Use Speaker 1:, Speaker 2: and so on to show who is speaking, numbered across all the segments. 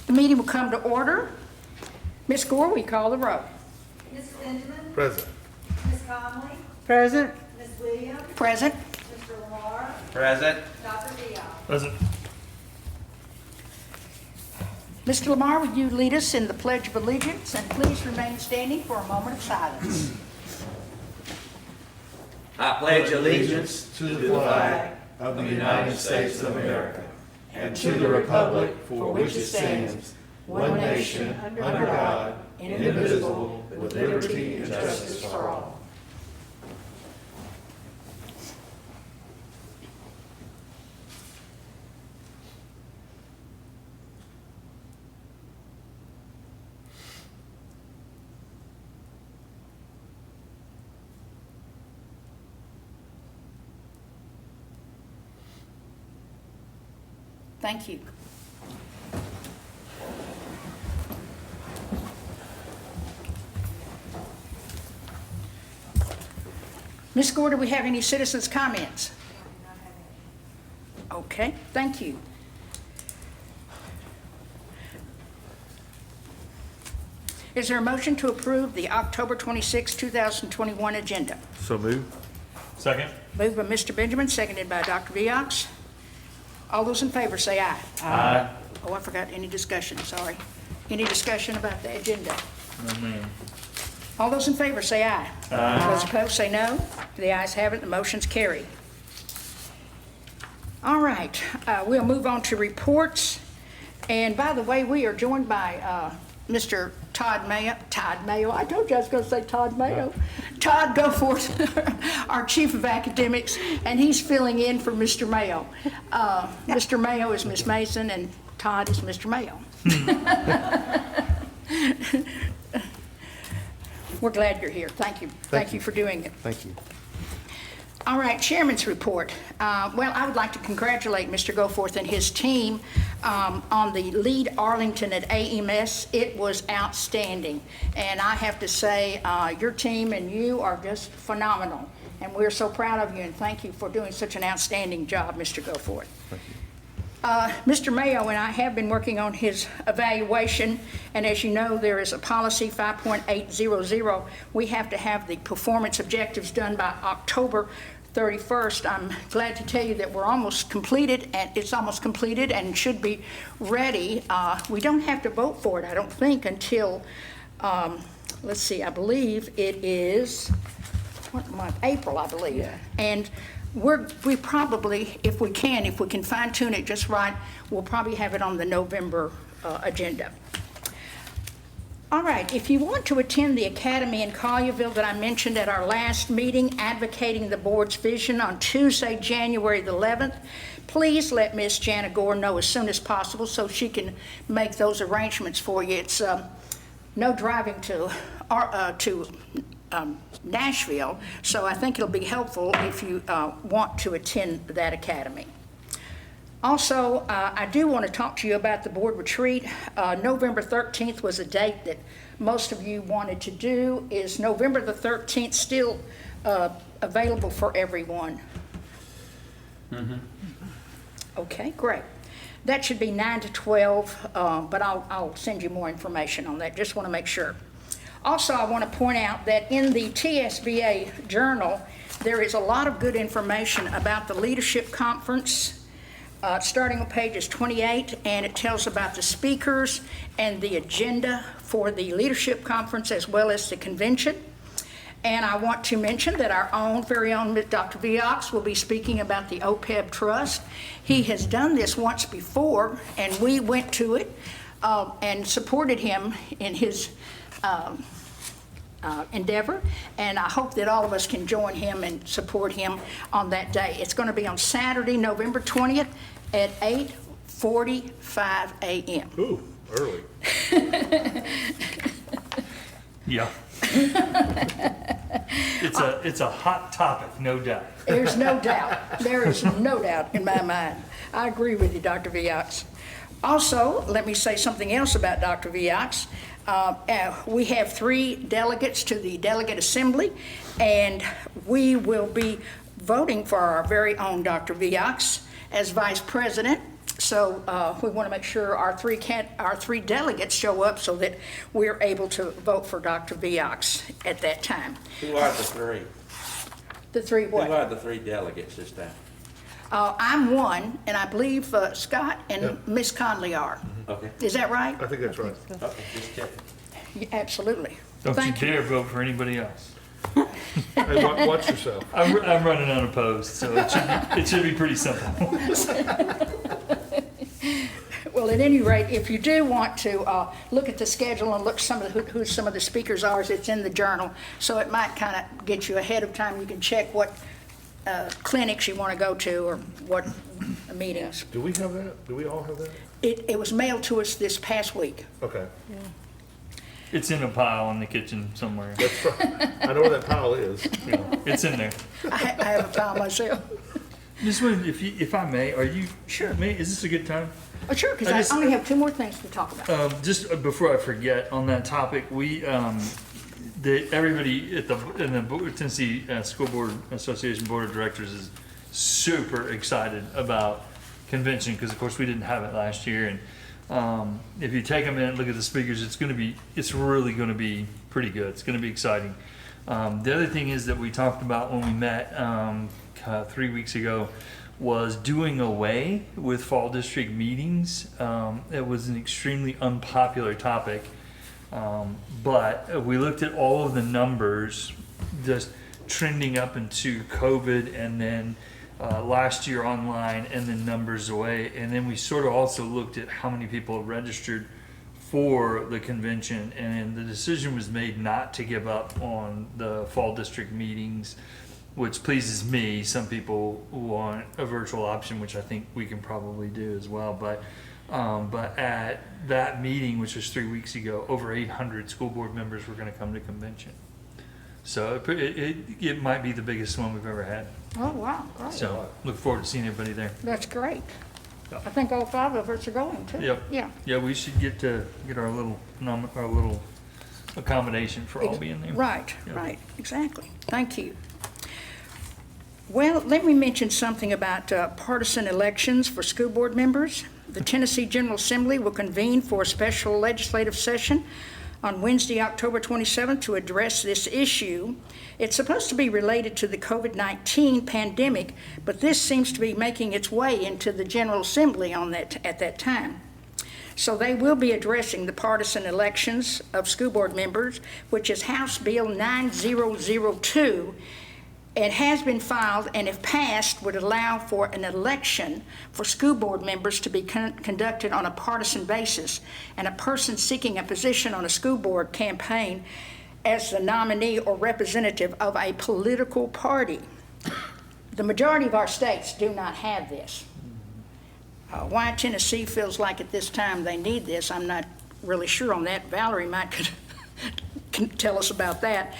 Speaker 1: The meeting will come to order. Ms. Gore, we call the roll.
Speaker 2: Mr. Benjamin?
Speaker 3: Present.
Speaker 2: Ms. Conley?
Speaker 4: Present.
Speaker 2: Ms. Williams?
Speaker 1: Present.
Speaker 2: Mr. Lamar?
Speaker 5: Present.
Speaker 2: Dr. Vial?
Speaker 3: Present.
Speaker 1: Mr. Lamar, would you lead us in the Pledge of Allegiance, and please remain standing for a moment of silence.
Speaker 5: I pledge allegiance
Speaker 3: To the flag of the United States of America and to the republic for which it stands, one nation, under God, indivisible, with liberty and justice for all.
Speaker 1: Thank you. Ms. Gore, do we have any citizens' comments? Okay, thank you. Is there a motion to approve the October 26, 2021 agenda?
Speaker 3: So moved. Second.
Speaker 1: Moved by Mr. Benjamin, seconded by Dr. Viox. All those in favor say aye.
Speaker 3: Aye.
Speaker 1: Oh, I forgot, any discussion, sorry. Any discussion about the agenda?
Speaker 3: No, ma'am.
Speaker 1: All those in favor say aye.
Speaker 3: Aye.
Speaker 1: Those opposed say no. The ayes have it, the motion's carried. All right, we'll move on to reports. And by the way, we are joined by Mr. Todd Mayo. I told you I was going to say Todd Mayo. Todd Goforth, our Chief of Academics, and he's filling in for Mr. Mayo. Mr. Mayo is Ms. Mason, and Todd is Mr. Mayo. We're glad you're here. Thank you. Thank you for doing it.
Speaker 3: Thank you.
Speaker 1: All right, Chairman's report. Well, I would like to congratulate Mr. Goforth and his team on the lead Arlington at AMS. It was outstanding. And I have to say, your team and you are just phenomenal. And we're so proud of you, and thank you for doing such an outstanding job, Mr. Goforth.
Speaker 3: Thank you.
Speaker 1: Mr. Mayo and I have been working on his evaluation, and as you know, there is a policy 5.800. We have to have the performance objectives done by October 31st. I'm glad to tell you that we're almost completed, and it's almost completed and should be ready. We don't have to vote for it, I don't think, until, let's see, I believe it is, what month? April, I believe.
Speaker 4: Yeah.
Speaker 1: And we probably, if we can fine tune it just right, we'll probably have it on the November agenda. All right, if you want to attend the Academy in Collierville that I mentioned at our last meeting, advocating the board's vision on Tuesday, January the 11th, please let Miss Jana Gore know as soon as possible so she can make those arrangements for you. It's no driving to Nashville, so I think it'll be helpful if you want to attend that academy. Also, I do want to talk to you about the board retreat. November 13th was a date that most of you wanted to do. Is November the 13th still available for everyone? Mm-hmm. Okay, great. That should be 9 to 12, but I'll send you more information on that. Just want to make sure. Also, I want to point out that in the TSBA Journal, there is a lot of good information about the Leadership Conference, starting on pages 28, and it tells about the speakers and the agenda for the Leadership Conference as well as the convention. And I want to mention that our very own Dr. Viox will be speaking about the OPEB Trust. He has done this once before, and we went to it and supported him in his endeavor, and I hope that all of us can join him and support him on that day. It's going to be on Saturday, November 20th at 8:45 a.m.
Speaker 3: Ooh, early.
Speaker 6: Yeah. It's a hot topic, no doubt.
Speaker 1: There's no doubt. There is no doubt in my mind. I agree with you, Dr. Viox. Also, let me say something else about Dr. Viox. We have 3 delegates to the Delegate Assembly, and we will be voting for our very own Dr. Viox as Vice President. So we want to make sure our three delegates show up so that we're able to vote for Dr. Oct at that time.
Speaker 5: Who are the three?
Speaker 1: The three
Speaker 5: Who
Speaker 1: what?
Speaker 5: are the three delegates this time?
Speaker 1: I'm one, and I believe Scott and Miss Conley are.
Speaker 5: Okay.
Speaker 1: Is that right?
Speaker 3: I think that's right.
Speaker 5: Okay, just checking.
Speaker 1: Yeah, absolutely.
Speaker 6: Don't
Speaker 1: Thank
Speaker 6: you dare vote for anybody else.
Speaker 3: Hey, watch yourself.
Speaker 6: I'm running unopposed, so it should be pretty simple.
Speaker 1: Well, at any rate, if you do want to look at the schedule and look who some of the speakers are, it's in the journal, so it might kind of get you ahead of time. You can check what clinics you want to go to or what meetings.
Speaker 3: Do we have that? Do we all have that?
Speaker 1: It was mailed to us this past week.
Speaker 3: Okay.
Speaker 6: It's in a pile in the kitchen somewhere.
Speaker 3: That's right. I know where that pile is.
Speaker 6: Yeah, it's in there.
Speaker 1: I have a file myself.
Speaker 6: Just wondering if I may, are you
Speaker 1: Sure.
Speaker 6: Is this a good time?
Speaker 1: Oh, sure, because
Speaker 6: I just-
Speaker 1: I only have 2 more things to talk about.
Speaker 6: Just before I forget, on that topic, everybody in the Tennessee School Board Association Board of Directors is super excited about convention because, of course, we didn't have it last year. And if you take a minute and look at the speakers, it's really going to be pretty good. It's going to be exciting. The other thing is that we talked about when we met 3 weeks ago was doing away with fall district meetings. It was an extremely unpopular topic, but we looked at all of the numbers just trending up into COVID, and then last year online, and then numbers away. And then we sort of also looked at how many people registered for the convention, and the decision was made not to give up on the fall district meetings, which pleases me. Some people want a virtual option, which I think we can probably do as well. But at that meeting, which was 3 weeks ago, over 800 school board members were going to come to convention. So it might be the biggest one we've ever had.
Speaker 1: Oh, wow, great.
Speaker 6: So look forward to seeing everybody there.
Speaker 1: That's great.
Speaker 6: Yeah.
Speaker 1: I think all 5 of us are going, too.
Speaker 6: Yep.
Speaker 1: Yeah.
Speaker 6: Yeah, we should get our little accommodation for all being there.
Speaker 1: Right,
Speaker 6: Yeah.
Speaker 1: right, exactly. Thank you. Well, let me mention something about partisan elections for school board members. The Tennessee General Assembly will convene for a special legislative session on Wednesday, October 27th, to address this issue. It's supposed to be related to the COVID-19 pandemic, but this seems to be making its way into the General Assembly at that time. So they will be addressing the partisan elections of school board members, which is House Bill 9002. It has been filed, and if passed, would allow for an election for school board members to be conducted on a partisan basis, and a person seeking a position on a school board campaign as the nominee or representative of a political party. The majority of our states do not have this. Why Tennessee feels like at this time they need this, I'm not really sure on that. Valerie might can tell us about that.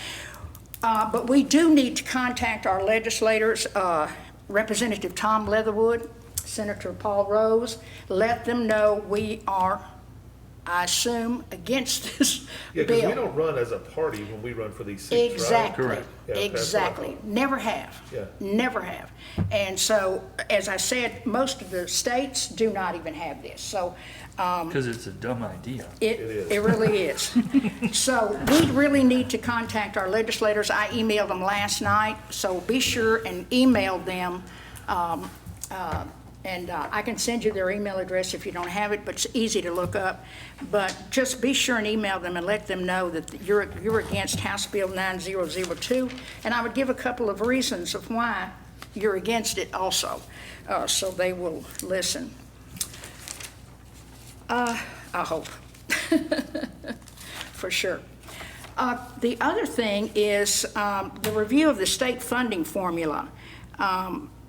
Speaker 1: But we do need to contact our legislators, Representative Tom Leatherwood, Senator Paul Rose, let them know we are, I assume, against this
Speaker 3: Yeah, because we
Speaker 1: bill.
Speaker 3: don't run as a party when we run for these seats,
Speaker 1: Exactly.
Speaker 3: right?
Speaker 6: Correct.
Speaker 3: Yeah, that's what I
Speaker 1: Exactly.
Speaker 3: thought.
Speaker 1: Never have.
Speaker 3: Yeah.
Speaker 1: Never have. And so, as I said, most of the states do not even have this. So,
Speaker 6: Because it's a dumb idea.
Speaker 3: is.
Speaker 1: it really is. So we really need to contact our legislators. I emailed them last night, so be sure and email them. And I can send you their email address if you don't have it, but it's easy to look up. But just be sure and email them and let them know that you're against House Bill 9002. And I would give a couple of reasons of why you're against it also, so they will listen. I hope, for sure. The other thing is the review of the state funding formula,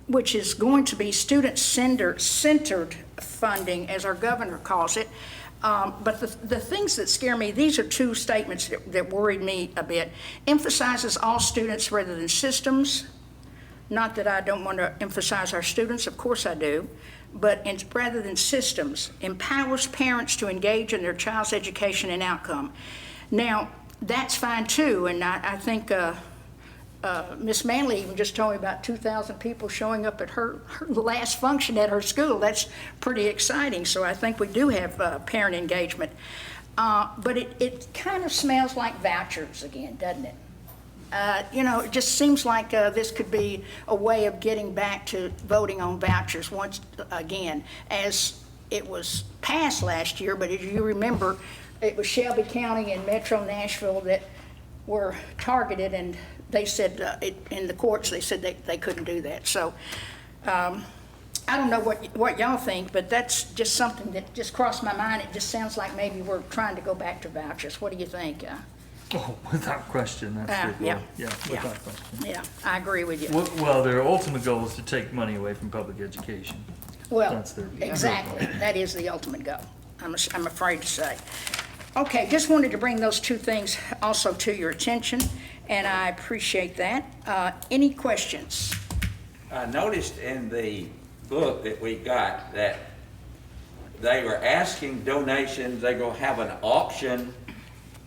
Speaker 1: which is going to be student-centered funding, as our governor calls it. But the things that scare me, these are 2 statements that worried me a bit. Emphasizes all students rather than systems. Not that I don't want to emphasize our students, of course I do, but rather than systems. Empowers parents to engage in their child's education and outcome. Now, that's fine too, and I think Miss Manley even just told me about 2,000 people showing up at her last function at her school. That's pretty exciting. So I think we do have parent engagement. But it kind of smells like vouchers again, doesn't it? It just seems like this could be a way of getting back to voting on vouchers once again, as it was passed last year. But as you remember, it was Shelby County and Metro Nashville that were targeted, and they said in the courts they said they couldn't do that. So I don't know what y'all think, but that's just something that just crossed my mind. It just sounds like maybe we're trying to go back to vouchers. What do you think?
Speaker 6: Oh, without question, that's the
Speaker 1: yeah,
Speaker 6: goal. Yeah, without question.
Speaker 1: Yeah, I agree with you.
Speaker 6: Well, their ultimate goal is to take money away from public education.
Speaker 1: Well,
Speaker 6: That's their-
Speaker 1: exactly. That is the ultimate goal, I'm afraid to say. Okay, just wanted to bring those two things also to your attention, and I appreciate that. Any questions?
Speaker 5: I noticed in the book that we got that they were asking donations, they're gonna have an auction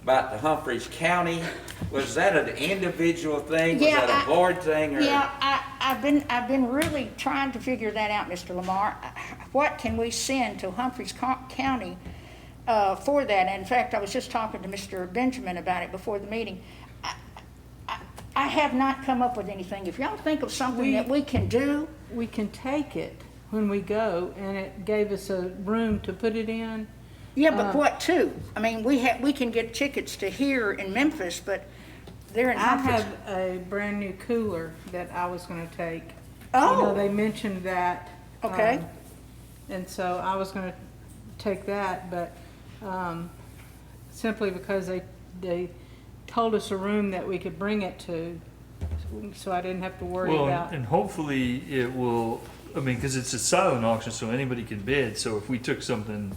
Speaker 5: about the Humphreys County. Was that an individual thing? Was
Speaker 1: Yeah,
Speaker 5: that a board thing? Or?
Speaker 1: Yeah, I've been really trying to figure that out, Mr. Lamar. What can we send to Humphreys County for that? And in fact, I was just talking to Mr. Benjamin about it before the meeting. I have not come up with anything. If y'all think of something that we can do,
Speaker 4: We can take it when we go, and it gave us a room to put it in.
Speaker 1: yeah, but what to? I mean, we can get tickets to here in Memphis, but they're in
Speaker 4: I
Speaker 1: Humphreys.
Speaker 4: have a brand new cooler that I was gonna take.
Speaker 1: Oh.
Speaker 4: They mentioned that.
Speaker 1: Okay.
Speaker 4: And so I was gonna take that, but, simply because they told us a room that we could bring it to, so I didn't have to worry
Speaker 6: Well,
Speaker 4: about.
Speaker 6: and hopefully it will, I mean, because it's a silent auction, so anybody can bid. So if we took something,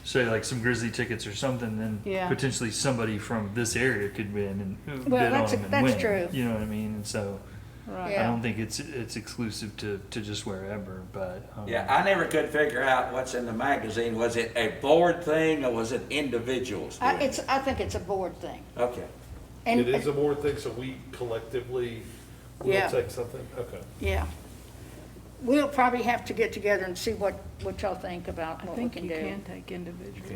Speaker 6: say like some Grizzly tickets or something, then
Speaker 4: Yeah.
Speaker 6: potentially somebody from this area could win and
Speaker 1: Well,
Speaker 6: bid on
Speaker 1: that's-
Speaker 6: them and
Speaker 1: that's
Speaker 6: win.
Speaker 1: true.
Speaker 6: You know what I mean? And so
Speaker 4: Right.
Speaker 1: Yeah.
Speaker 6: I don't think it's exclusive to just wherever, but.
Speaker 5: Yeah, I never could figure out what's in the magazine. Was it a board thing or was it individuals? doing it?
Speaker 1: I think it's a board thing.
Speaker 5: Okay.
Speaker 1: And
Speaker 3: It is a board thing, so we collectively will
Speaker 1: Yeah.
Speaker 3: take something? Okay.
Speaker 1: yeah. We'll probably have to get together and see what y'all think about
Speaker 4: I
Speaker 1: what we
Speaker 4: think
Speaker 1: can
Speaker 4: you
Speaker 1: do.
Speaker 4: can take individual.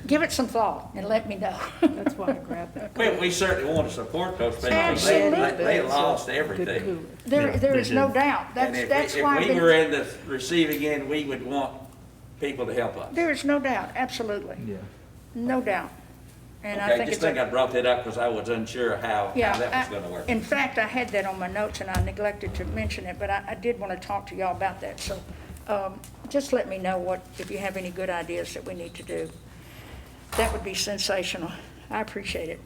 Speaker 1: Give it some thought and let me know.
Speaker 4: That's why I grabbed that.
Speaker 5: We certainly want to support those people.
Speaker 1: Absolutely.
Speaker 5: They lost
Speaker 4: Good
Speaker 5: everything.
Speaker 4: cooler.
Speaker 1: There
Speaker 6: Yeah,
Speaker 1: is
Speaker 6: they
Speaker 1: no
Speaker 6: did.
Speaker 1: doubt.
Speaker 5: And
Speaker 1: That's
Speaker 5: if
Speaker 1: why I've
Speaker 5: we were
Speaker 1: been,
Speaker 5: in the receiving end, we would want people to help us.
Speaker 1: there is no doubt, absolutely,
Speaker 6: Yeah.
Speaker 1: no doubt. And I
Speaker 5: Okay,
Speaker 1: think
Speaker 5: just
Speaker 1: it's
Speaker 5: think I brought that up because I was unsure how
Speaker 1: yeah.
Speaker 5: that was going to work.
Speaker 1: In fact, I had that on my notes and I neglected to mention it, but I did want to talk to y'all about that. So just let me know if you have any good ideas that we need to do. That would be sensational. I appreciate it.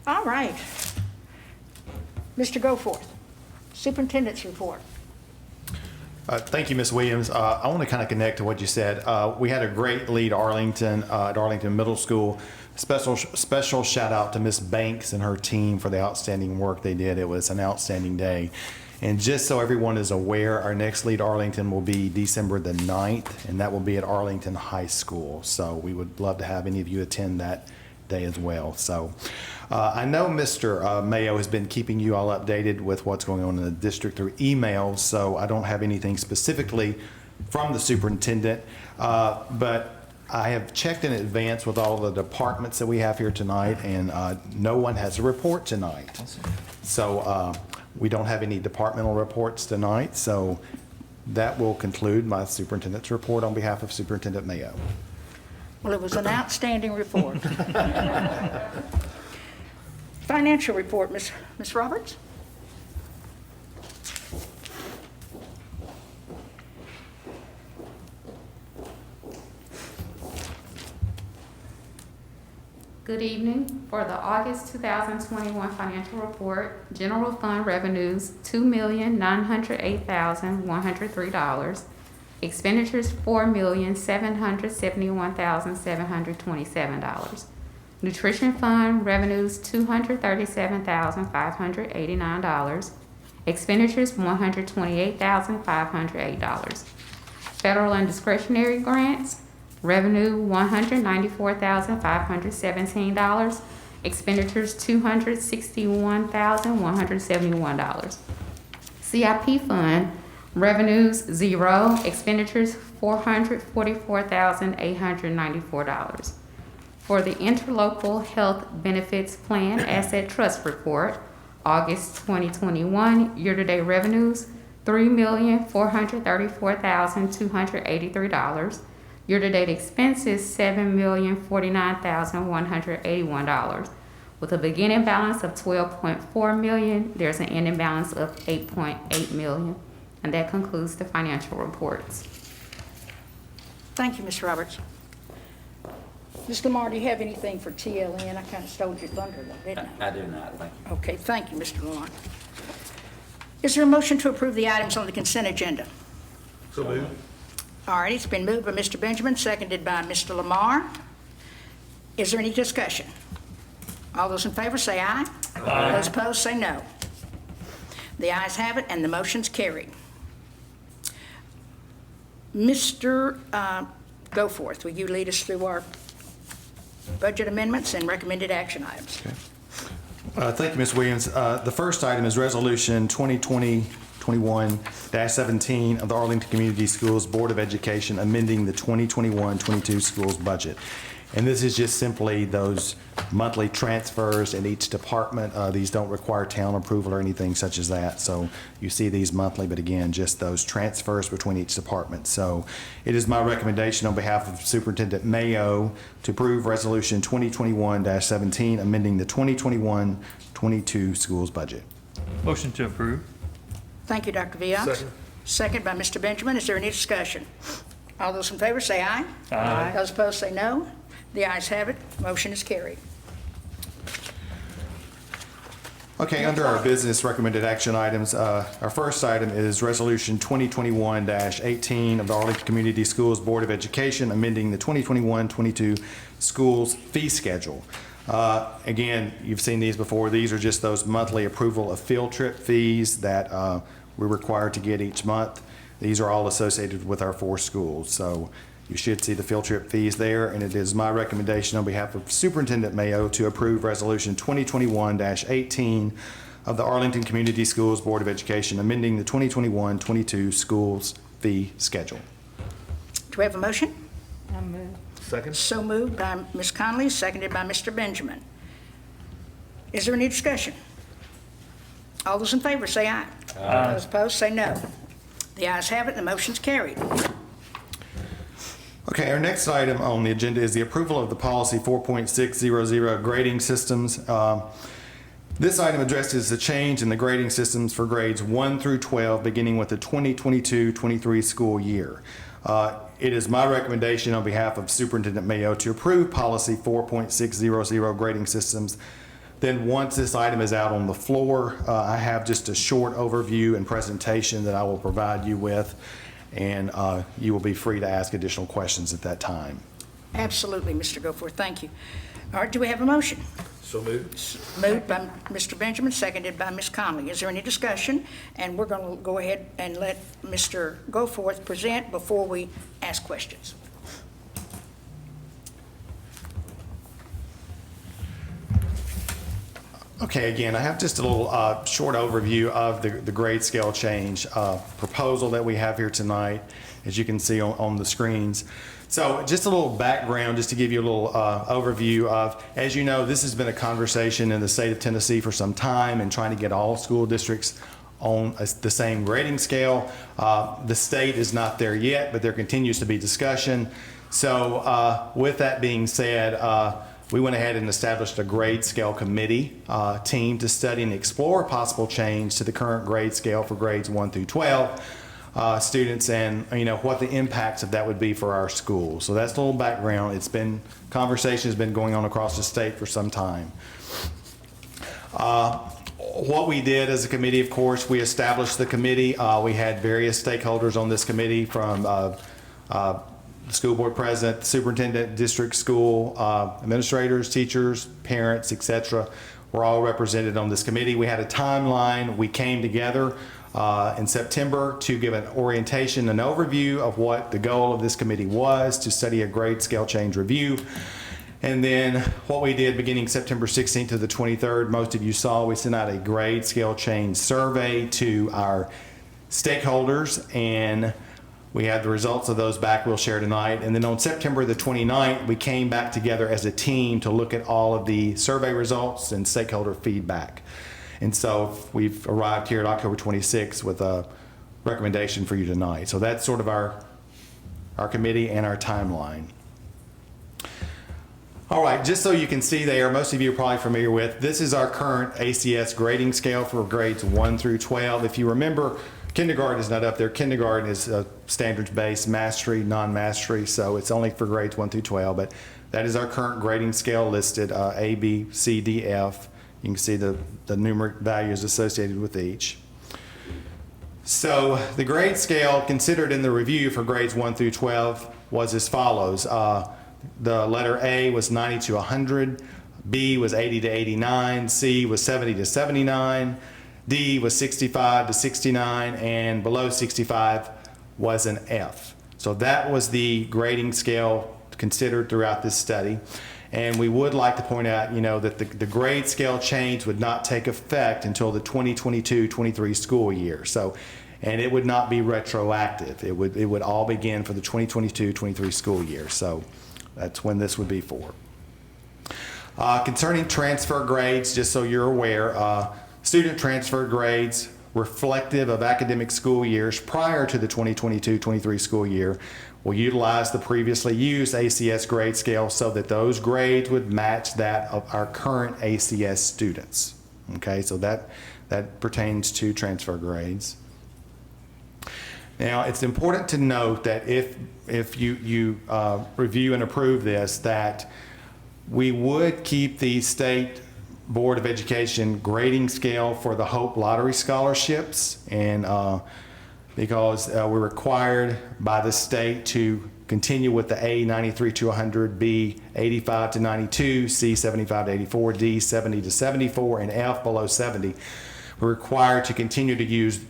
Speaker 1: All right. Mr. Goforth, Superintendent's report.
Speaker 7: Thank you, Ms. Williams. I want to kind of connect to what you said. We had a great lead Arlington at Arlington Middle School. Special shout out to Ms. Banks and her team for the outstanding work they did. It was an outstanding day. And just so everyone is aware, our next lead Arlington will be December the 9th, and that will be at Arlington High School. So we would love to have any of you attend that day as well. So I know Mr. Mayo has been keeping you all updated with what's going on in the district through emails, so I don't have anything specifically from the superintendent, but I have checked in advance with all the departments that we have here tonight, and no one has a report tonight. So we don't have any departmental reports tonight, so that will conclude my superintendent's report on behalf of Superintendent Mayo.
Speaker 1: Well, it was an outstanding report. Financial report, Ms. Roberts?
Speaker 8: Good evening. For the August 2021 financial report, general fund revenues, $2,908,103. Expenditures, $4,771,727. Nutrition fund revenues, $237,589. Expenditures, $128,508. Federal and discretionary grants, revenue $194,517. Expenditures $261,171. CIP fund, revenues 0, expenditures $444,894. For the interlocal health benefits plan asset trust report, August 2021, year-to-date revenues $3,434,283. Year-to-date expenses $7,049,181. With a beginning balance of $12.4 million, there's an ending balance of $8.8 million. And that concludes the financial reports.
Speaker 1: Thank you, Ms. Roberts. Ms. Lamar, do you have anything for TLN? I kind of stole your thunder, though, didn't I?
Speaker 5: I do not, thank you.
Speaker 1: Okay, thank you, Mr. Lamar. Is there a motion to approve the items on the consent agenda?
Speaker 3: So moved.
Speaker 1: All right, it's been moved by Mr. Benjamin, seconded by Mr. Lamar. Is there any discussion? All those in favor say aye. Aye. Those opposed say no. The ayes have it, and the motion's carried. Mr. Goforth, will you lead us through our budget amendments and recommended action items?
Speaker 7: Thank you, Ms. Williams. The first item is Resolution 2020-21-17 of the Arlington Community Schools Board of Education amending the 2021-22 schools budget. And this is just simply those monthly transfers in each department. These don't require town approval or anything such as that. So you see these monthly, but again, just those transfers between each department. So it is my recommendation on behalf of Superintendent Mayo to approve Resolution 2021-17, amending the 2021-22 schools budget.
Speaker 6: Motion to approve.
Speaker 1: Thank you, Dr. Villa.
Speaker 3: Second.
Speaker 1: Second by Mr. Benjamin. Is there any discussion? All those in favor say aye.
Speaker 6: Aye.
Speaker 1: Those opposed say no. The ayes have it. Motion is carried.
Speaker 7: Okay, under our business recommended action items, our first item is Resolution 2021-18 of the Arlington Community Schools Board of Education amending the 2021-22 schools fee schedule. Again, you've seen these before. These are just those monthly approval of field trip fees that we're required to get each month. These are all associated with our 4 schools. So you should see the field trip fees there, and it is my recommendation on behalf of Superintendent Mayo to approve Resolution 2021-18 of the Arlington Community Schools Board of Education amending the 2021-22 schools fee schedule.
Speaker 1: Do we have a motion?
Speaker 4: I move.
Speaker 3: Second.
Speaker 1: So moved by Ms. Conley, seconded by Mr. Benjamin. Is there any discussion? All those in favor say aye. Aye. Those opposed say no. The ayes have it, and the motion's carried.
Speaker 7: Okay, our next item on the agenda is the approval of the policy 4.600 grading systems. This item addresses the change in the grading systems for grades 1 through 12 beginning with the 2022-23 school year. It is my recommendation on behalf of Superintendent Mayo to approve policy 4.600 grading systems. Then once this item is out on the floor, I have just a short overview and presentation that I will provide you with, and you will be free to ask additional questions at that time.
Speaker 1: Absolutely, Mr. Goforth, thank you. All right, do we have a motion?
Speaker 3: So moved.
Speaker 1: Moved by Mr. Benjamin, seconded by Ms. Conley. Is there any discussion? And we're going to go ahead and let Mr. Goforth present before we ask questions.
Speaker 7: Okay, again, I have just a little short overview of the grade scale change proposal that we have here tonight, as you can see on the screens. So just a little background, just to give you a little overview of, as you know, this has been a conversation in the state of Tennessee for some time and trying to get all school districts on the same grading scale. The state is not there yet, but there continues to be discussion. So with that being said, we went ahead and established a grade scale committee team to study and explore possible change to the current grade scale for grades 1 through 12 students, and what the impacts of that would be for our schools. So that's a little background. It's been, conversation has been going on across the state for some time. What we did as a committee, of course, we established the committee. We had various stakeholders on this committee, from the school board president, superintendent, district school administrators, teachers, parents, etc. We're all represented on this committee. We had a timeline. We came together in September to give an orientation, an overview of what the goal of this committee was, to study a grade scale change review. And then what we did beginning September 16th to the 23rd, most of you saw, we sent out a grade scale change survey to our stakeholders, and we had the results of those back we'll share tonight. And then on September the 29th, we came back together as a team to look at all of the survey results and stakeholder feedback. And so we've arrived here at October 26th with a recommendation for you tonight. So that's sort of our committee and our timeline. All right, just so you can see there, most of you are probably familiar with, this is our current ACS grading scale for grades 1 through 12. If you remember, kindergarten is not up there. Kindergarten is standards-based, mastery, non-mastery, so it's only for grades 1 through 12. But that is our current grading scale listed, A, B, C, D, F. You can see the numeric values associated with each. So the grade scale considered in the review for grades 1 through 12 was as follows. The letter A was 90 to 100, B was 80 to 89, C was 70 to 79, D was 65 to 69, and below 65 was an F. So that was the grading scale considered throughout this study. And we would like to point out, that the grade scale change would not take effect until the 2022-23 school year. So, and it would not be retroactive. It would all begin for the 2022-23 school year. So that's when this would be for. Concerning transfer grades, just so you're aware, student transfer grades reflective of academic school years prior to the 2022-23 school year will utilize the previously used ACS grade scale so that those grades would match that of our current ACS students. Okay, so that pertains to transfer grades. Now, it's important to note that if you review and approve this, that we would keep the State Board of Education grading scale for the Hope Lottery scholarships, and because we're required by the state to continue with the A 93 to 100, B 85 to 92, C 75 to 84, D 70 to 74, and F below 70. We're required to continue to use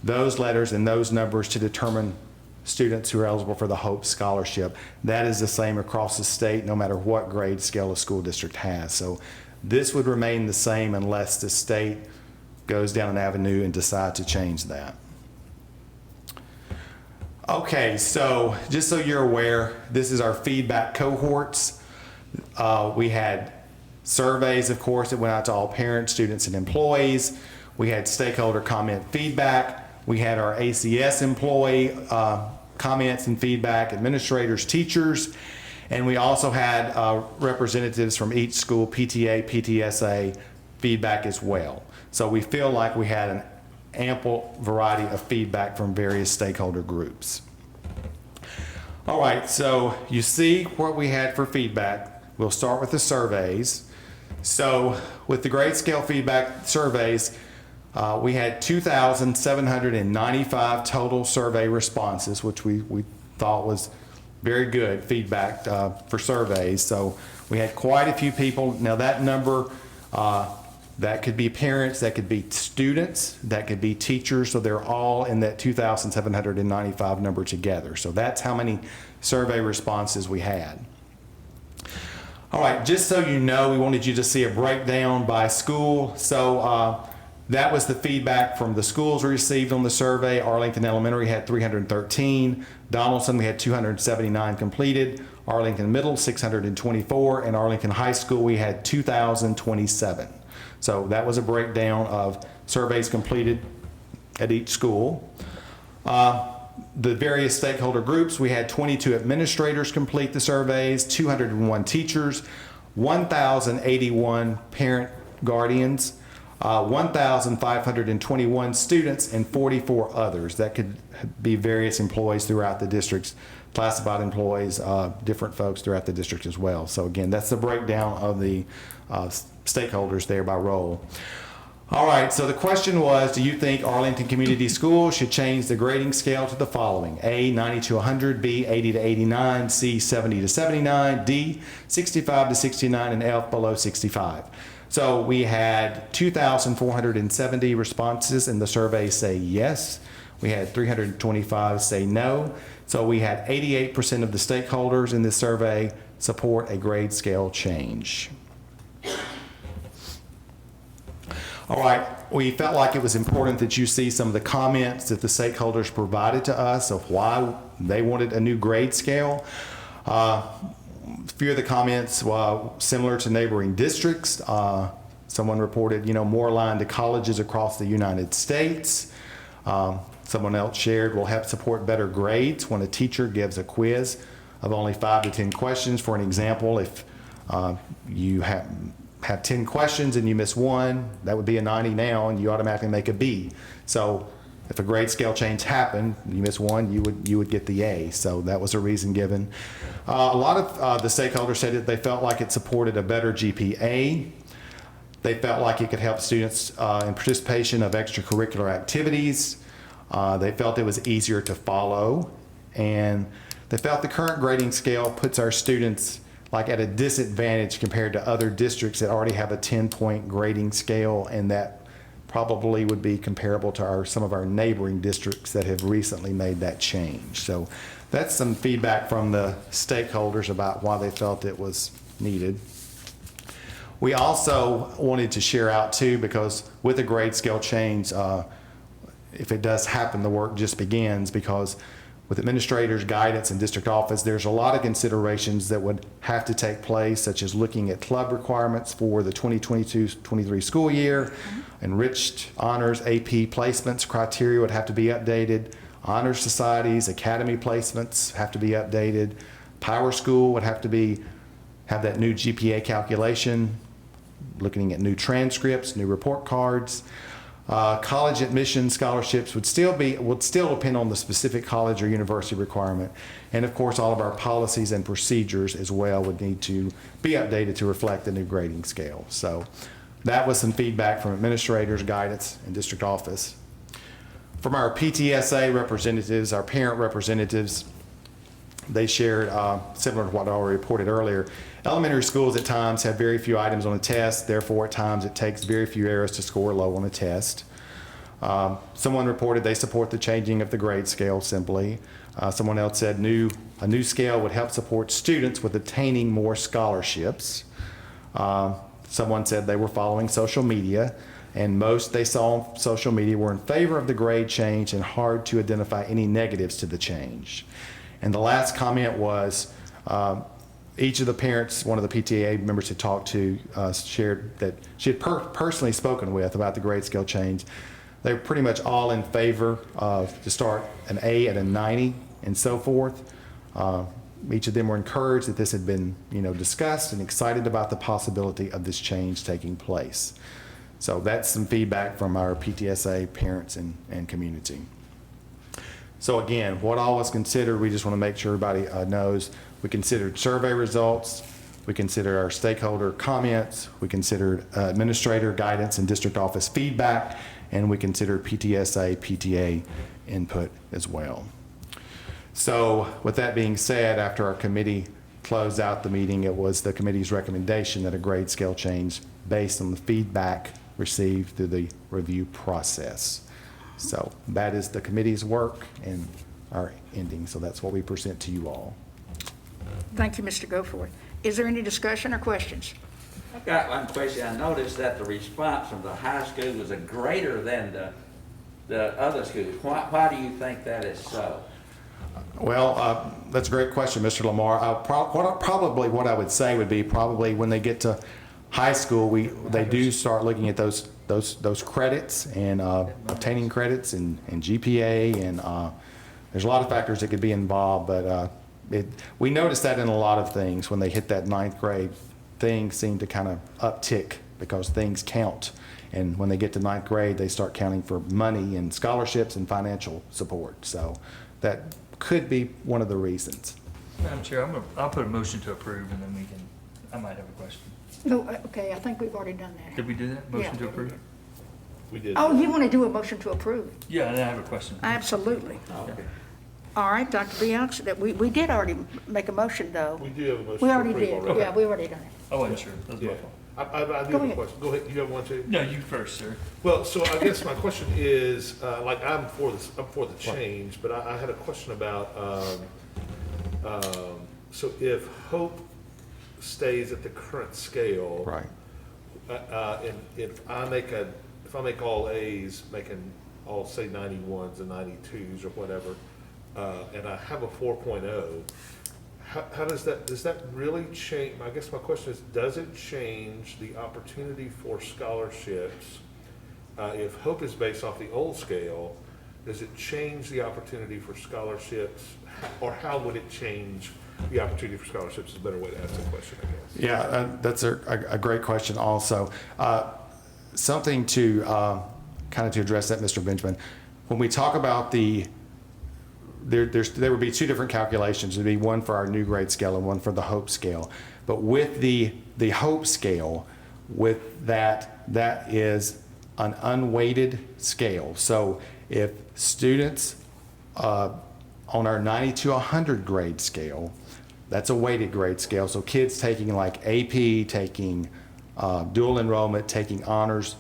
Speaker 7: those letters and those numbers to determine students who are eligible for the Hope Scholarship. That is the same across the state, no matter what grade scale a school district has. So this would remain the same unless the state goes down an avenue and decides to change that. Okay, so just so you're aware, this is our feedback cohorts. We had surveys, of course, that went out to all parents, students, and employees. We had stakeholder comment feedback. We had our ACS employee comments and feedback, administrators, teachers, and we also had representatives from each school, PTA, PTSA feedback as well. So we feel like we had an ample variety of feedback from various stakeholder groups. All right, so you see what we had for feedback. We'll start with the surveys. So with the grade scale feedback surveys, we had 2,795 total survey responses, which we thought was very good feedback for surveys. So we had quite a few people. Now that number, that could be parents, that could be students, that could be teachers. So they're all in that 2,795 number together. So that's how many survey responses we had. All right, just so you know, we wanted you to see a breakdown by school. So that was the feedback from the schools we received on the survey. Arlington Elementary had 313. Donaldson, we had 279 completed. Arlington Middle, 624. And Arlington High School, we had 2,027. So that was a breakdown of surveys completed at each school. The various stakeholder groups, we had 22 administrators complete the surveys, 201 teachers, 1,081 parent guardians, 1,521 students, and 44 others. That could be various employees throughout the districts, classified employees, different folks throughout the district as well. So again, that's the breakdown of the stakeholders there by role. All right, so the question was, do you think Arlington Community Schools should change the grading scale to the following? A, 90 to 100, B, 80 to 89, C, 70 to 79, D, 65 to 69, and F, below 65. So we had 2,470 responses in the survey say yes. We had 325 say no. So we had 88% of the stakeholders in this survey support a grade scale change. All right, we felt like it was important that you see some of the comments that the stakeholders provided to us of why they wanted a new grade scale. A few of the comments similar to neighboring districts. Someone reported, more aligned to colleges across the United States. Someone else shared, will help support better grades when a teacher gives a quiz of only 5 to 10 questions. For an example, if you have 10 questions and you miss one, that would be a 90 now, and you automatically make a B. So if a grade scale change happened, you miss one, you would get the A. So that was a reason given. A lot of the stakeholders said that they felt like it supported a better GPA. They felt like it could help students in participation of extracurricular activities. They felt it was easier to follow, and they felt the current grading scale puts our students like at a disadvantage compared to other districts that already have a 10-point grading scale, and that probably would be comparable to some of our neighboring districts that have recently made that change. So that's some feedback from the stakeholders about why they felt it was needed. We also wanted to share out too, because with a grade scale change, if it does happen, the work just begins, because with administrators' guidance and district office, there's a lot of considerations that would have to take place, such as looking at club requirements for the 2022-23 school year. Enriched honors AP placements criteria would have to be updated. Honor societies, academy placements have to be updated. Power School would have to have that new GPA calculation, looking at new transcripts, new report cards. College admission scholarships would still depend on the specific college or university requirement. And of course, all of our policies and procedures as well would need to be updated to reflect the new grading scale. So that was some feedback from administrators, guidance, and district office. From our PTSA representatives, our parent representatives, they shared, similar to what I already reported earlier, elementary schools at times have very few items on a test, therefore at times it takes very few errors to score low on a test. Someone reported they support the changing of the grade scale simply. Someone else said a new scale would help support students with attaining more scholarships. Someone said they were following social media, and most they saw on social media were in favor of the grade change and hard to identify any negatives to the change. And the last comment was, each of the parents, one of the PTA members had talked to, shared that she had personally spoken with about the grade scale change. They were pretty much all in favor of to start an A at a 90 and so forth. Each of them were encouraged that this had been, discussed, and excited about the possibility of this change taking place. So that's some feedback from our PTSA parents and community. So again, what all was considered, we just want to make sure everybody knows. We considered survey results, we considered our stakeholder comments, we considered administrator guidance and district office feedback, and we considered PTSA, PTA input as well. So with that being said, after our committee closed out the meeting, it was the committee's recommendation that a grade scale change based on the feedback received through the review process. So that is the committee's work and our ending. So that's what we present to you all.
Speaker 1: Thank you, Mr. Goforth. Is there any discussion or questions?
Speaker 5: I've got one question. I noticed that the response from the high school was greater than the other schools. Why do you think that is so?
Speaker 7: Well, that's a great question, Mr. Lamar. Probably what I would say would be probably when they get to high school, they do start looking at those credits and obtaining credits and GPA, and there's a lot of factors that could be involved, but we noticed that in a lot of things. When they hit that 9th grade, things seem to kind of uptick because things count, and when they get to 9th grade, they start counting for money and scholarships and financial support. So that could be one of the reasons.
Speaker 6: Madam Chair, I'll put a motion to approve, and then I might have a question.
Speaker 1: No, okay, I think we've already done that.
Speaker 6: Did we do that? Motion to
Speaker 1: Yeah.
Speaker 6: approve?
Speaker 3: We did.
Speaker 1: Oh, you want to do a motion to approve?
Speaker 6: Yeah, and I have a question.
Speaker 1: Absolutely.
Speaker 5: Okay.
Speaker 1: All right, Dr. B. Oct, that we did already make a motion, though.
Speaker 3: We do have a motion
Speaker 1: We
Speaker 3: to
Speaker 1: already
Speaker 3: approve
Speaker 1: did,
Speaker 3: already.
Speaker 1: yeah, we already done it.
Speaker 6: I wasn't sure. That was my
Speaker 3: Yeah.
Speaker 6: fault.
Speaker 3: I do have
Speaker 1: Go
Speaker 3: a
Speaker 1: ahead.
Speaker 3: question. Go ahead, you have one too?
Speaker 6: No, you first, sir.
Speaker 3: Well, so I guess my question is, like, I'm for this, I'm for the change, but I had a question about, so if Hope stays at the current scale.
Speaker 7: Right.
Speaker 3: And if I make all A's, making all, say, 91s and 92s or whatever, and I have a 4.0, how does that really change? I guess my question is, does it change the opportunity for scholarships? If Hope is based off the old scale, does it change the opportunity for scholarships? Or how would it change the opportunity for scholarships is a better way to ask the question, I guess.
Speaker 7: Yeah, that's a great question also. Something to kind of to address that, Mr. Benjamin. When we talk about there would be two different calculations. There'd be one for our new grade scale and one for the Hope scale. But with the Hope scale, with that is an unweighted scale. So if students on our 90 to 100 grade scale, that's a weighted grade scale. So kids taking like AP, taking dual enrollment, taking honors,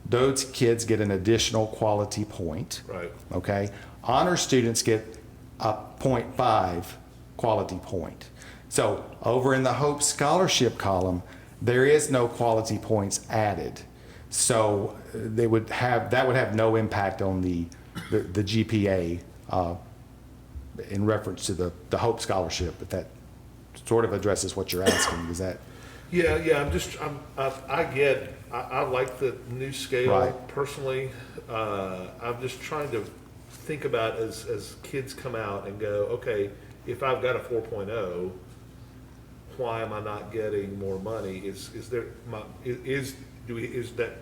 Speaker 7: those kids get an additional quality point.
Speaker 3: Right.
Speaker 7: Okay. Honor students get a 0.5 quality point. So over in the Hope Scholarship column, there is no quality points added. So that would have no impact on the GPA in reference to the Hope Scholarship, if that sort of addresses what you're asking. Is that?
Speaker 3: Yeah, I like the new scale
Speaker 7: Right.
Speaker 3: personally. I'm just trying to think about as kids come out and go, okay, if I've got a 4.0, why am I not getting more money? Does that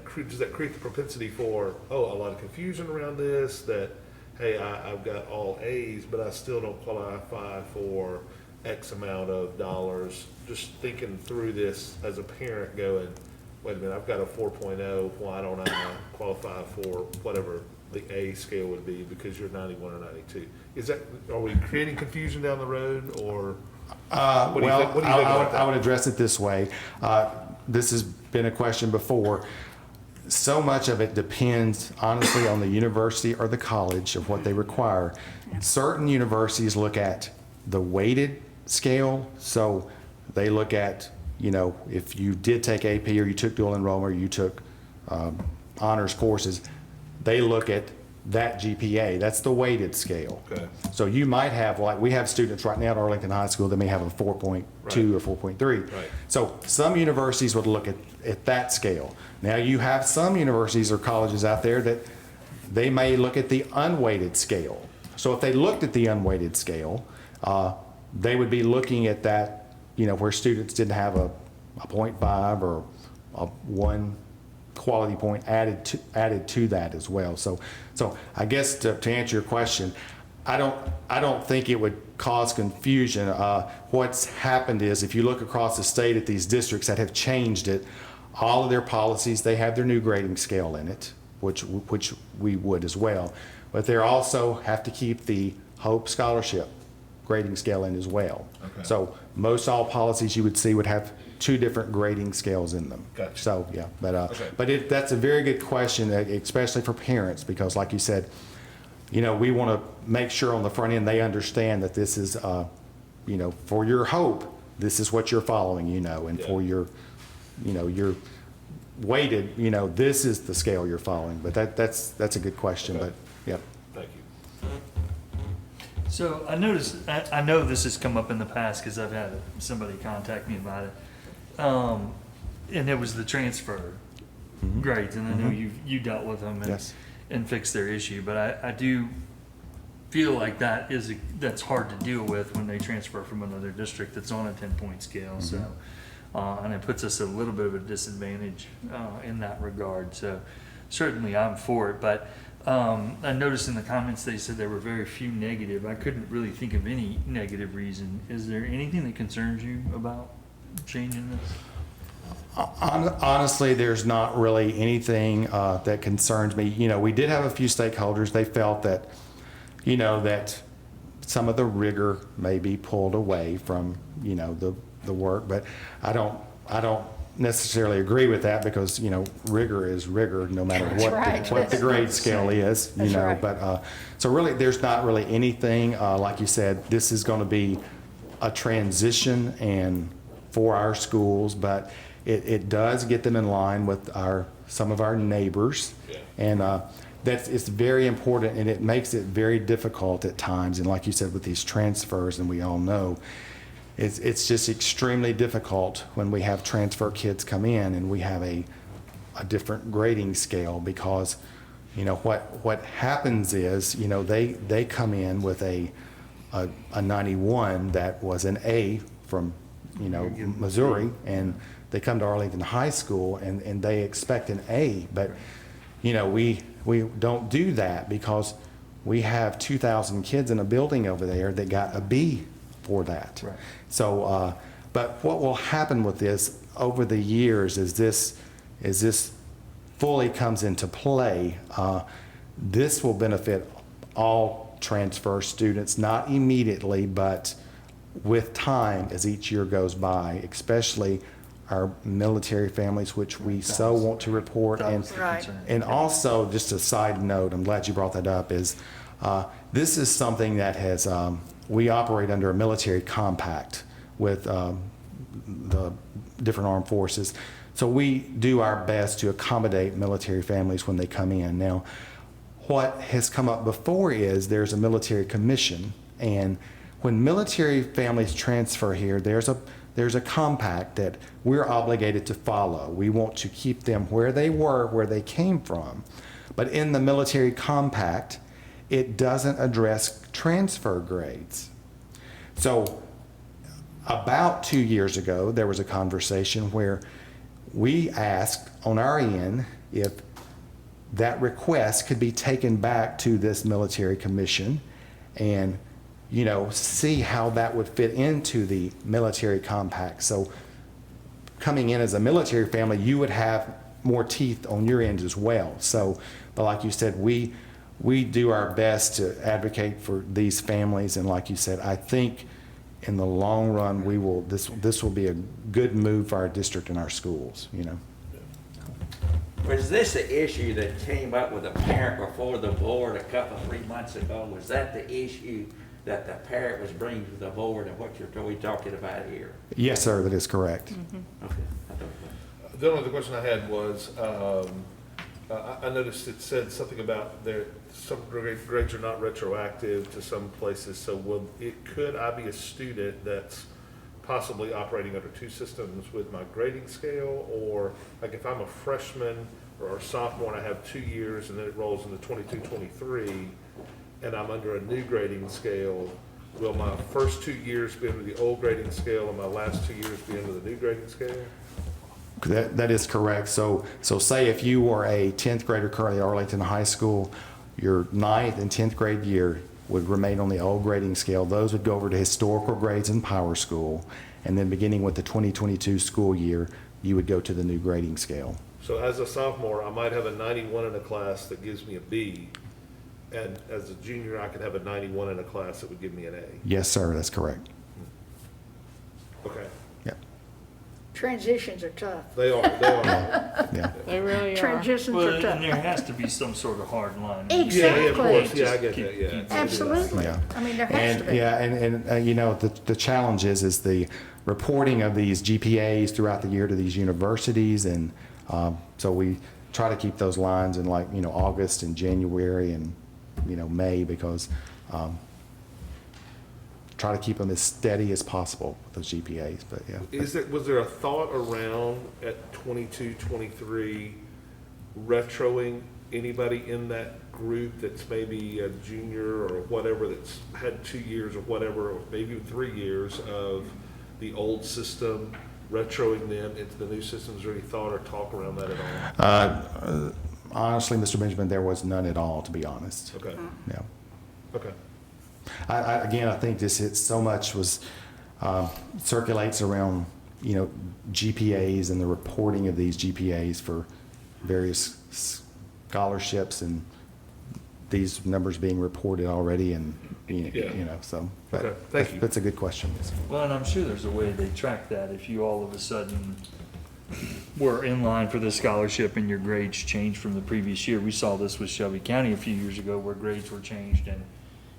Speaker 3: create the propensity for a lot of confusion around this, that hey, I've got all A's but I still don't qualify for X amount of dollars? Just thinking through this as a parent, going, wait a minute, I've got a 4.0, why don't I qualify for whatever the A scale would be because you're 91 or 92? Are we creating confusion down the road, or? What do you think about that?
Speaker 7: I would address it this way. This has been a question before. So much of it depends, honestly, on the university or the college of what they require. Certain universities look at the weighted scale, so they look at, if you did take AP or you took dual enrollment or you took honors courses, they look at that GPA. That's the weighted scale.
Speaker 3: Okay.
Speaker 7: So you might have, like we have students right now at Arlington High School that may have a 4.2 or 4.3.
Speaker 3: Right.
Speaker 7: So some universities would look at that scale. Now you have some universities or colleges out there that they may look at the unweighted scale. So if they looked at the unweighted scale, they would be looking at that, where students didn't have a 0.5 or a 1 quality point added to that as well. So I guess to answer your question, I don't think it would cause confusion. What's happened is, if you look across the state at these districts that have changed it, all of their policies, they have their new grading scale in it, which we would as well. But they also have to keep the Hope Scholarship grading scale in as well.
Speaker 3: Okay.
Speaker 7: So most all policies you would see would have two different grading scales in them.
Speaker 3: Gotcha.
Speaker 7: So yeah,
Speaker 3: Okay.
Speaker 7: but that's a very good question, especially for parents, because like you said, we want to make sure on the front end they understand that this is, for your Hope, this is what you're following, and
Speaker 3: Yeah.
Speaker 7: for your, your weighted, this is the scale you're following. But that's a good question.
Speaker 3: Okay.
Speaker 7: But yeah.
Speaker 3: Thank you.
Speaker 6: So I noticed, I know this has come up in the past because I've had somebody contact me about it. And it was the transfer grades, and I know you dealt with them
Speaker 7: Yes.
Speaker 6: and fixed their issue. But I do feel like that's hard to deal with when they transfer from another district that's on a 10-point scale. So, and it puts us at a little bit of a disadvantage in that regard. So certainly I'm for it. But I noticed in the comments they said there were very few negative. I couldn't really think of any negative reason. Is there anything that concerns you about changing this?
Speaker 7: Honestly, there's not really anything that concerns me. We did have a few stakeholders. They felt that, that some of the rigor may be pulled away from, the work. But I don't necessarily agree with that because, rigor is rigor no matter
Speaker 1: That's right.
Speaker 7: what the grade scale is,
Speaker 1: That's right.
Speaker 7: But, so really, there's not really anything, like you said, this is going to be a transition and for our schools, but it does get them in line with some of our neighbors. And it's very important, and it makes it very difficult at times. And like you said, with these transfers, and we all know, it's just extremely difficult when we have transfer kids come in and we have a different grading scale because, what happens is, they come in with a 91 that was an A from, Missouri, and they come to Arlington High School and they expect an A, but, we don't do that because we have 2,000 kids in a building over there that got a B for that.
Speaker 6: Right.
Speaker 7: So, but what will happen with this over the years is this fully comes into play, this will benefit all transfer students, not immediately, but with time as each year goes by, especially our military families, which we so want to report. And,
Speaker 1: Right.
Speaker 7: and also, just a side note, I'm glad you brought that up, is this is something that has, we operate under a military compact with the different armed forces. So we do our best to accommodate military families when they come in. Now, what has come up before is there's a military commission, and when military families transfer here, there's a compact that we're obligated to follow. We want to keep them where they were, where they came from. But in the military compact, it doesn't address transfer grades. So about 2 years ago, there was a conversation where we asked on our end if that request could be taken back to this military commission and see how that would fit into the military compact. So coming in as a military family, you would have more teeth on your end as well. So, but like you said, we do our best to advocate for these families. And like you said, I think in the long run, this will be a good move for our district and our schools,
Speaker 5: Was this the issue that came up with a parent before the board a couple, 3 months ago? Was that the issue that the parent was bringing to the board and what we talking about here?
Speaker 7: Yes, sir, that is correct.
Speaker 5: Okay. I thought-
Speaker 3: The only other question I had was, I noticed it said something about some grades are not retroactive to some places, so could I be a student that's possibly operating under two systems with my grading scale? Or like if I'm a freshman or a sophomore and I have 2 years and then it rolls into 22-23 and I'm under a new grading scale, will my first 2 years be under the old grading scale and my last 2 years be under the new grading scale?
Speaker 7: That is correct. So say if you were a 10th grader currently at Arlington High School, your 9th and 10th grade year would remain on the old grading scale. Those would go over to historical grades in Power School. And then beginning with the 2022 school year, you would go to the new grading scale.
Speaker 3: So as a sophomore, I might have a 91 in a class that gives me a B. And as a junior, I could have a 91 in a class that would give me an A.
Speaker 7: Yes, sir, that's correct.
Speaker 3: Okay.
Speaker 7: Yep.
Speaker 1: Transitions are tough.
Speaker 3: They are.
Speaker 7: Yeah.
Speaker 4: They really are.
Speaker 1: Transitions
Speaker 6: Well,
Speaker 1: are
Speaker 6: and
Speaker 1: tough.
Speaker 6: there has to be some sort of hard line.
Speaker 1: Exactly.
Speaker 3: Yeah, of course. Yeah, I get that. Yeah.
Speaker 1: Absolutely.
Speaker 7: Yeah.
Speaker 1: I mean, there has to be.
Speaker 7: The challenge is the reporting of these GPAs throughout the year to these universities, and so we try to keep those lines in August and January and May, because try to keep them as steady as possible with those GPAs. But yeah.
Speaker 3: Was there a thought around at 22, 23 retroing anybody in that group that's maybe a junior or whatever that's had 2 years or whatever, or maybe 3 years of the old system, retroing them into the new system? Is there any thought or talk around that at all?
Speaker 7: Honestly, Mr. Benjamin, there was none at all, to be honest.
Speaker 3: Okay.
Speaker 7: Yeah.
Speaker 3: Okay.
Speaker 7: I think so much circulates around, GPAs and the reporting of these GPAs for various scholarships, and these numbers being reported already, and so. But
Speaker 3: Okay, thank you.
Speaker 7: That's a good question.
Speaker 6: Well, and I'm sure there's a way they track that if you all of a sudden were in line for the scholarship and your grades changed from the previous year. We saw this with Shelby County a few years ago where grades were changed and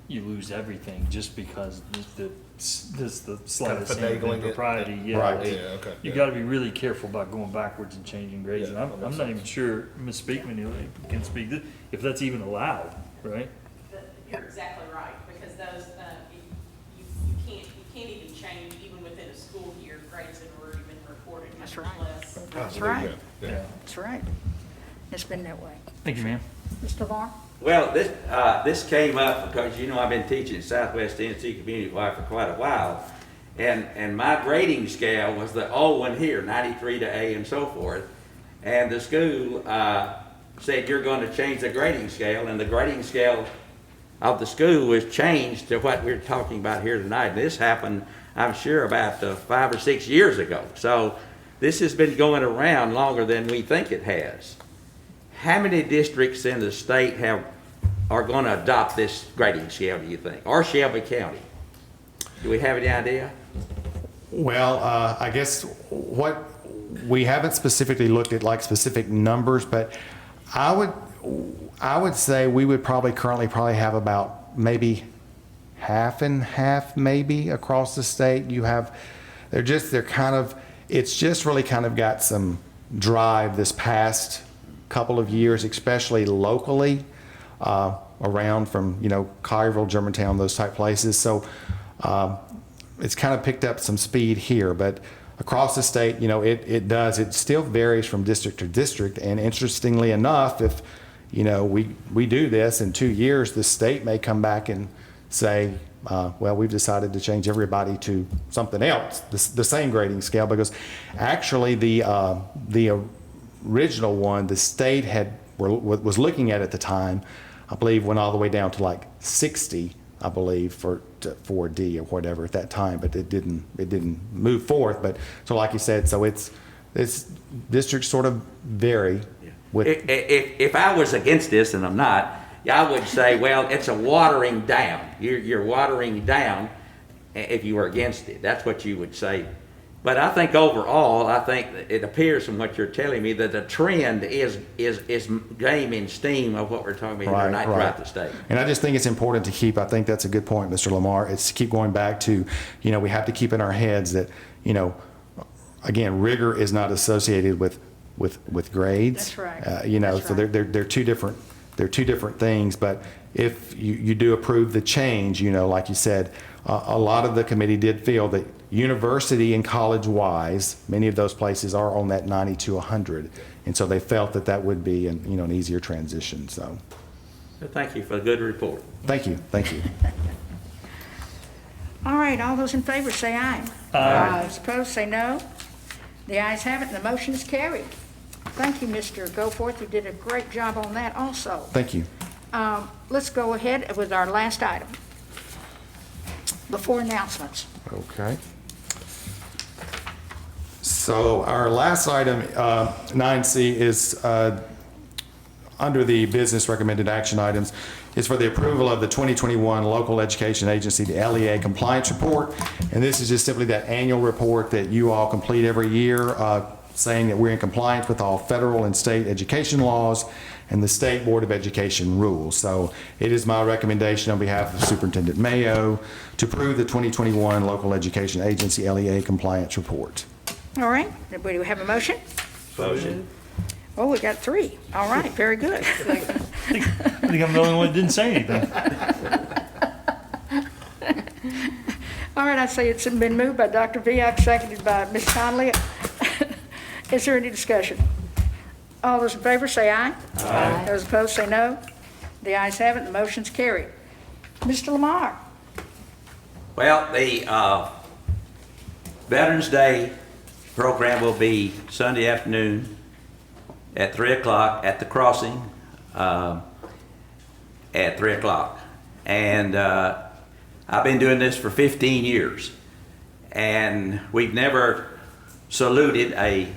Speaker 6: you lose everything just because the slightest hint of
Speaker 3: finagling it.
Speaker 6: impropriety. Yeah,
Speaker 7: Right.
Speaker 6: like,
Speaker 3: Yeah, okay.
Speaker 6: you
Speaker 3: Yeah.
Speaker 6: got to be really careful about going backwards and changing grades.
Speaker 3: Yeah,
Speaker 6: And
Speaker 3: that
Speaker 6: I'm
Speaker 3: makes
Speaker 6: not even sure Ms. Speakman can speak if that's even allowed, right?
Speaker 9: You're exactly right, because those, you can't even change, even within a school year, grades that have already been reported.
Speaker 1: That's
Speaker 9: much
Speaker 1: right.
Speaker 9: less.
Speaker 1: That's right.
Speaker 3: Yeah.
Speaker 1: That's right. It's been that way.
Speaker 6: Thank you, ma'am.
Speaker 1: Mr. Lamar?
Speaker 5: Well, this came up because, I've been teaching at Southwest Tennessee Community College for quite a while. And my grading scale was the old one here, 93 to A and so forth. And the school said, you're going to change the grading scale, and the grading scale of the school was changed to what we're talking about here tonight. And this happened, I'm sure, about 5 or 6 years ago. So this has been going around longer than we think it has. How many districts in the state are going to adopt this grading scale, do you think? Or Shelby County? Do we have any idea?
Speaker 7: Well, I guess what we haven't specifically looked at like specific numbers, but I would say we would currently have about maybe half and half maybe across the state. It's just really kind of got some drive this past couple of years, especially locally, around from, Collierville, Germantown, those type places. So it's kind of picked up some speed here, but across the state, it still varies from district to district. And interestingly enough, if, we do this in 2 years, the state may come back and say, well, we've decided to change everybody to something else, the same grading scale, because actually the original one the state was looking at the time, I believe went all the way down to like 60, I believe, for D or whatever at that time, but it didn't move forth. But so like you said, so it's districts sort of vary. With
Speaker 5: If I was against this, and I'm not, I would say, well, it's a watering down. You're watering down if you were against it. That's what you would say. But I think overall, it appears from what you're telling me that the trend is gaining steam of what we're talking about here tonight throughout the state.
Speaker 7: And I just think it's important to keep, I think that's a good point, Mr. Lamar, it's to keep going back to, we have to keep in our heads that, again, rigor is not associated with grades.
Speaker 1: That's right. That's
Speaker 7: So
Speaker 1: right.
Speaker 7: they're two different things. But if you do approve the change, like you said, a lot of the committee did feel that university and college-wise, many of those places are on that 90 to 100, and so they felt that would be an easier transition. So,
Speaker 5: Thank you for the good report.
Speaker 7: thank you.
Speaker 1: All right, all those in favor say aye. Aye. Those opposed say no. The ayes have it, and the motion is carried. Thank you, Mr. Goforth. You did a great job on that also.
Speaker 7: Thank you.
Speaker 1: Let's go ahead with our last item. Before announcements.
Speaker 7: Okay. So our last item, 9C, is under the business recommended action items, is for the approval of the 2021 Local Education Agency, the LEA compliance report. And this is just simply that annual report that you all complete every year, saying that we're in compliance with all federal and state education laws and the State Board of Education rules. So it is my recommendation on behalf of Superintendent Mayo to approve the 2021 Local Education Agency LEA compliance report.
Speaker 1: All right, do we have a motion?
Speaker 5: Motion.
Speaker 1: Oh, we got three. All right, very good.
Speaker 6: I think I'm the only one that didn't say anything.
Speaker 1: All right, I say it's been moved by Dr. Viak, seconded by Ms. Conley. Is there any discussion? All those in favor say aye. Aye. Those opposed say no. The ayes have it, the motion's carried. Mr. Lamar.
Speaker 5: Well, the Veterans Day program will be Sunday afternoon at 3 o'clock at the crossing at 3 o'clock. And I've been doing this for 15 years. And we've never saluted a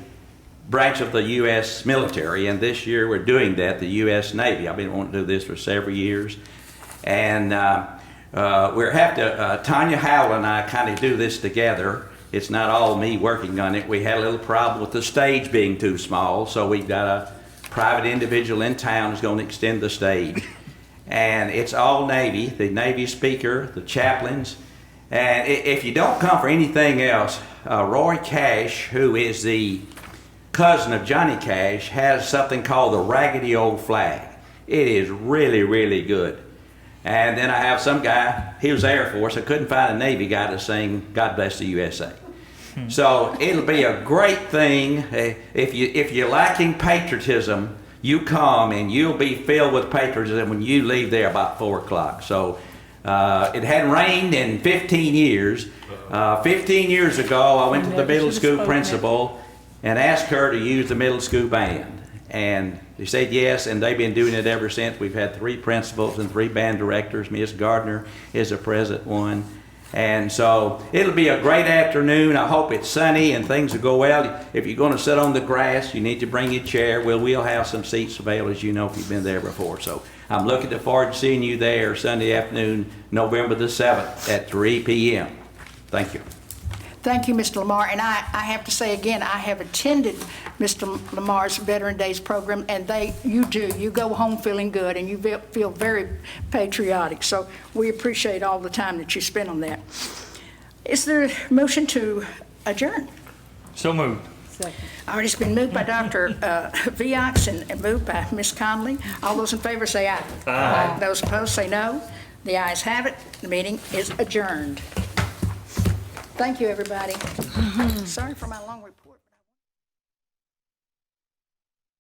Speaker 5: branch of the U.S. military, and this year we're doing that, the U.S. Navy. I've been wanting to do this for several years. And Tanya Howell and I kind of do this together, it's not all me working on it. We had a little problem with the stage being too small, so we've got a private individual in town who's going to extend the stage. And it's all Navy, the Navy speaker, the chaplains. And if you don't come for anything else, Roy Cash, who is the cousin of Johnny Cash, has something called the Raggedy Old Flag. It is really, really good. And then I have some guy, he was Air Force, I couldn't find a Navy guy to sing God Bless the USA. So it'll be a great thing. If you're lacking patriotism, you come and you'll be filled with patriotism when you leave there about 4 o'clock. So it hadn't rained in 15 years. 15 years ago, I went to the middle school principal and asked her to use the middle school band. And they said yes, and they've been doing it ever since. We've had 3 principals and 3 band directors. Miss Gardner is the present one. And so it'll be a great afternoon. I hope it's sunny and things will go well. If you're going to sit on the grass, you need to bring your chair. We'll have some seats available, as you know, if you've been there before. So I'm looking forward to seeing you there Sunday afternoon, November the 7th at 3 p.m. Thank you.
Speaker 1: Thank you, Mr. Lamar. And I have to say again, I have attended Mr. Lamar's Veteran Days program, and you go home feeling good, and you feel very patriotic. So we appreciate all the time that you spend on that. Is there a motion to adjourn?
Speaker 6: So moved.
Speaker 4: Second.
Speaker 1: All right, it's been moved by Dr. Viox and moved by Ms. Conley. All those in favor say aye.
Speaker 6: Aye.
Speaker 1: Those opposed say no. The ayes have it. The meeting is adjourned. Thank you, everybody. Sorry for my long report.